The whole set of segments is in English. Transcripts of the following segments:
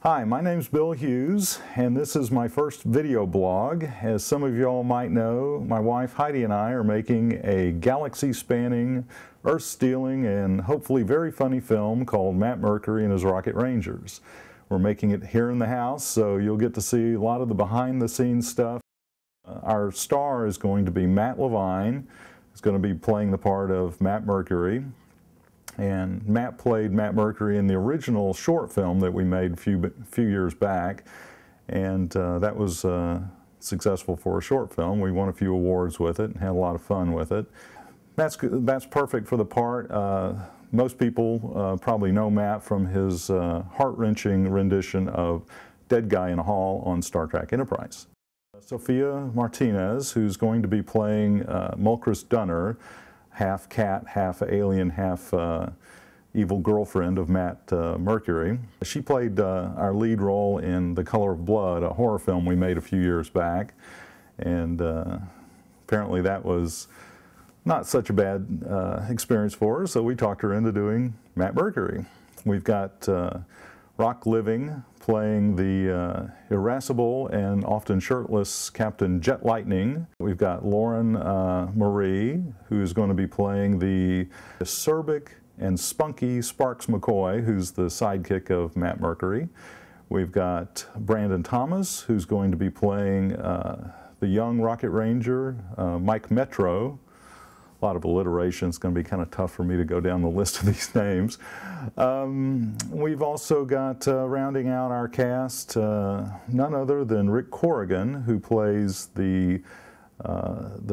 Hi, my name's Bill Hughes, and this is my first video blog. As some of you all might know, my wife Heidi and I are making a galaxy-spanning, Earth-stealing, and hopefully very funny film called Matt Mercury and His Rocket Rangers. We're making it here in the house, so you'll get to see a lot of the behind-the-scenes stuff. Our star is going to be Matt Levine. He's going to be playing the part of Matt Mercury. And Matt played Matt Mercury in the original short film that we made a few years back, and that was successful for a short film. We won a few awards with it and had a lot of fun with it. That's perfect for the part. Most people probably know Matt from his heart-wrenching rendition of Dead Guy in a Hall on Star Trek Enterprise. Sophia Martinez, who's going to be playing Mulchris Dunner, half cat, half alien, half evil girlfriend of Matt Mercury. She played our lead role in The Color of Blood, a horror film we made a few years back, and apparently that was not such a bad experience for her, so we talked her into doing Matt Mercury. We've got Rock Living playing the irascible and often shirtless Captain Jet Lightning. We've got Lauren Marie, who is going to be playing the acerbic and spunky Sparks McCoy, who's the sidekick of Matt Mercury. We've got Brandon Thomas, who's going to be playing the young Rocket Ranger, Mike Metro. A lot of alliteration. It's going to be kind of tough for me to go down the list of these names. We've also got, rounding out our cast, none other than Rick Corrigan, who plays the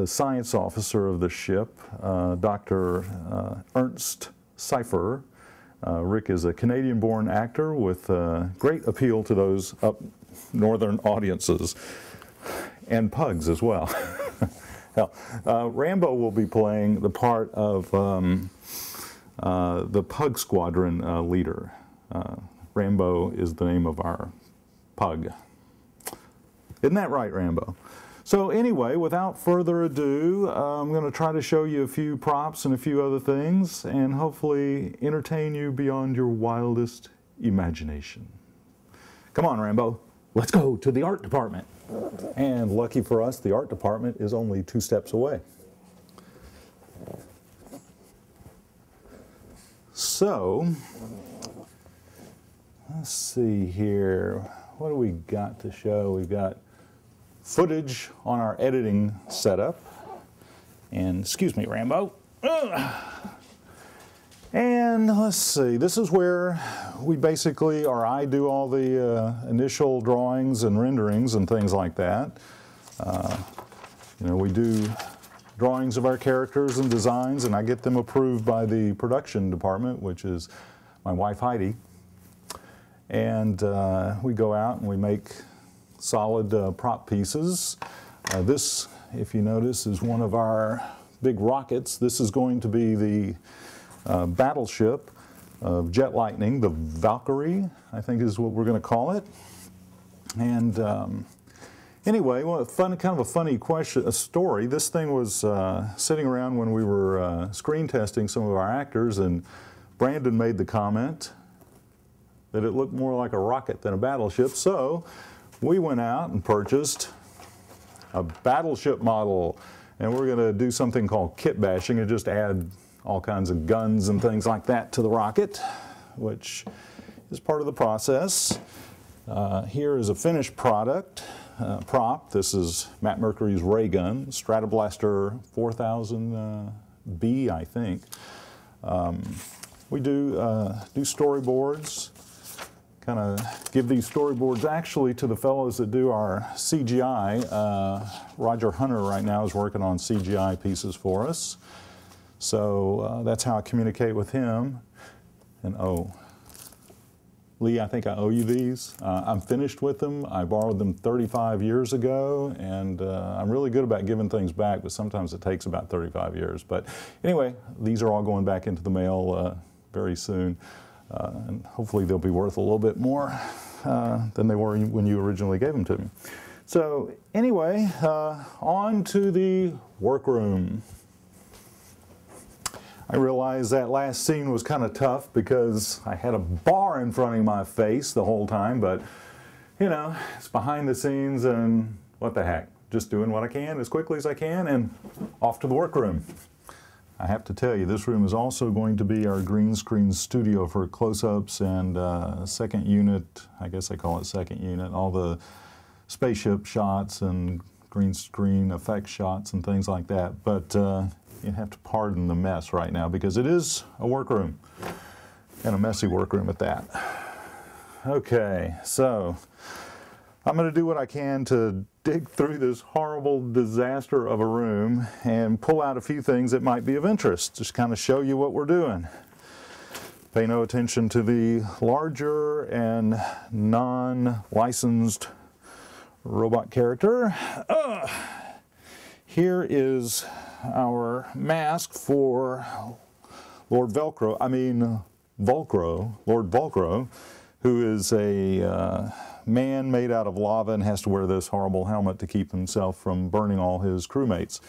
science officer of the ship, Dr. Ernst Cypher. Rick is a Canadian-born actor with great appeal to those up northern audiences, and pugs as well. Hell, Rambo will be playing the part of the Pug Squadron leader. Rambo is the name of our pug. Isn't that right, Rambo? So anyway, without further ado, I'm going to try to show you a few props and a few other things, and hopefully entertain you beyond your wildest imagination. Come on, Rambo. Let's go to the art department. And lucky for us, the art department is only 2 steps away. So, let's see here. What do we got to show? We've got footage on our editing setup. And, excuse me, Rambo. And let's see, this is where we basically, or I do all the initial drawings and renderings and things like that. You know, we do drawings of our characters and designs, and I get them approved by the production department, which is my wife Heidi. And we go out and we make solid prop pieces. This, if you notice, is one of our big rockets. This is going to be the battleship of Jet Lightning, the Valkyrie, I think is what we're going to call it. And anyway, well, kind of a funny story. This thing was sitting around when we were screen testing some of our actors, and Brandon made the comment that it looked more like a rocket than a battleship. So we went out and purchased a battleship model, and we're going to do something called kit bashing and just add all kinds of guns and things like that to the rocket, which is part of the process. Here is a finished product, prop. This is Matt Mercury's ray gun, Stratoblaster 4000B, I think. We do storyboards, kind of give these storyboards actually to the fellows that do our CGI. Roger Hunter right now is working on CGI pieces for us. So that's how I communicate with him. And oh, Lee, I think I owe you these. I'm finished with them. I borrowed them 35 years ago, and I'm really good about giving things back, but sometimes it takes about 35 years. But anyway, these are all going back into the mail very soon, and hopefully they'll be worth a little bit more than they were when you originally gave them to me. So anyway, on to the workroom. I realized that last scene was kind of tough because I had a bar in front of my face the whole time, but you know, it's behind the scenes and what the heck. Just doing what I can as quickly as I can and off to the workroom. I have to tell you, this room is also going to be our green screen studio for close-ups and second unit, I guess I call it second unit, all the spaceship shots and green screen effect shots and things like that. But you have to pardon the mess right now because it is a workroom, and a messy workroom at that. Okay, so I'm going to do what I can to dig through this horrible disaster of a room and pull out a few things that might be of interest, just kind of show you what we're doing. Pay no attention to the larger and non-licensed robot character. Here is our mask for Lord Velcro, Lord Velcro, who is a man made out of lava and has to wear this horrible helmet to keep himself from burning all his crewmates.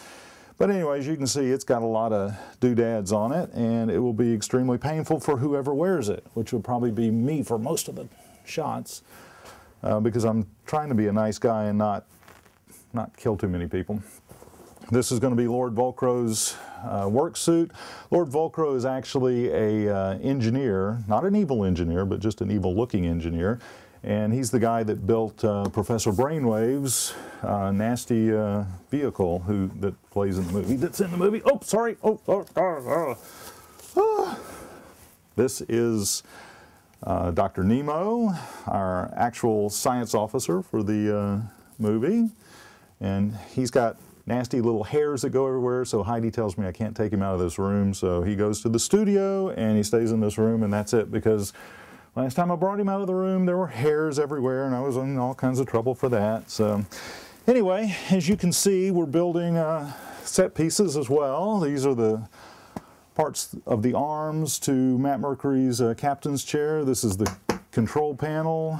But anyways, you can see it's got a lot of doodads on it, and it will be extremely painful for whoever wears it, which will probably be me for most of the shots, because I'm trying to be a nice guy and not kill too many people. This is going to be Lord Velcro's work suit. Lord Velcro is actually a engineer, not an evil engineer, but just an evil-looking engineer. And he's the guy that built Professor Brainwave's nasty vehicle that plays in the movie. That's in the movie. Oh, sorry. This is Dr. Nemo, our actual science officer for the movie. And he's got nasty little hairs that go everywhere, so Heidi tells me I can't take him out of this room. So he goes to the studio and he stays in this room, and that's it, because last time I brought him out of the room, there were hairs everywhere, and I was in all kinds of trouble for that. So anyway, as you can see, we're building set pieces as well. These are the parts of the arms to Matt Mercury's captain's chair. This is the control panel.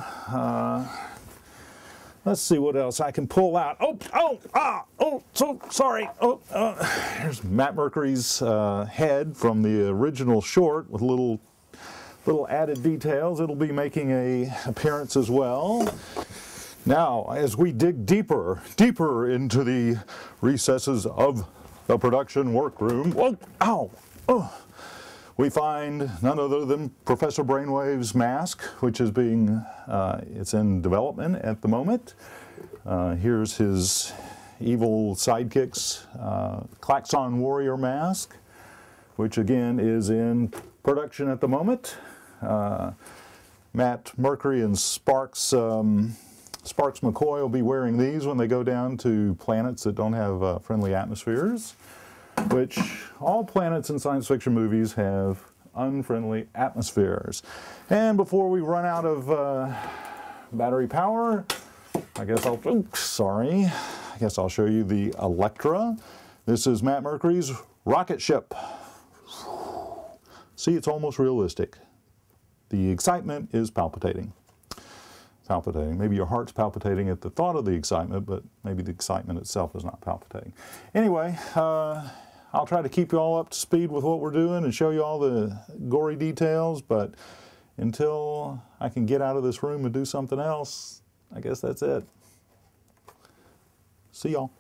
Let's see what else I can pull out. So sorry. Here's Matt Mercury's head from the original short with little added details. It'll be making an appearance as well. Now, as we dig deeper into the recesses of the production workroom, we find none other than Professor Brainwave's mask, which is it's in development at the moment. Here's his evil sidekick's Klaxon Warrior mask, which again is in production at the moment. Matt Mercury and Sparks McCoy will be wearing these when they go down to planets that don't have friendly atmospheres, which all planets in science fiction movies have unfriendly atmospheres. And before we run out of battery power, I guess I'll show you the Electra. This is Matt Mercury's rocket ship. See, it's almost realistic. The excitement is palpitating. Maybe your heart's palpitating at the thought of the excitement, but maybe the excitement itself is not palpitating. Anyway, I'll try to keep you all up to speed with what we're doing and show you all the gory details, but until I can get out of this room and do something else, I guess that's it. See y'all.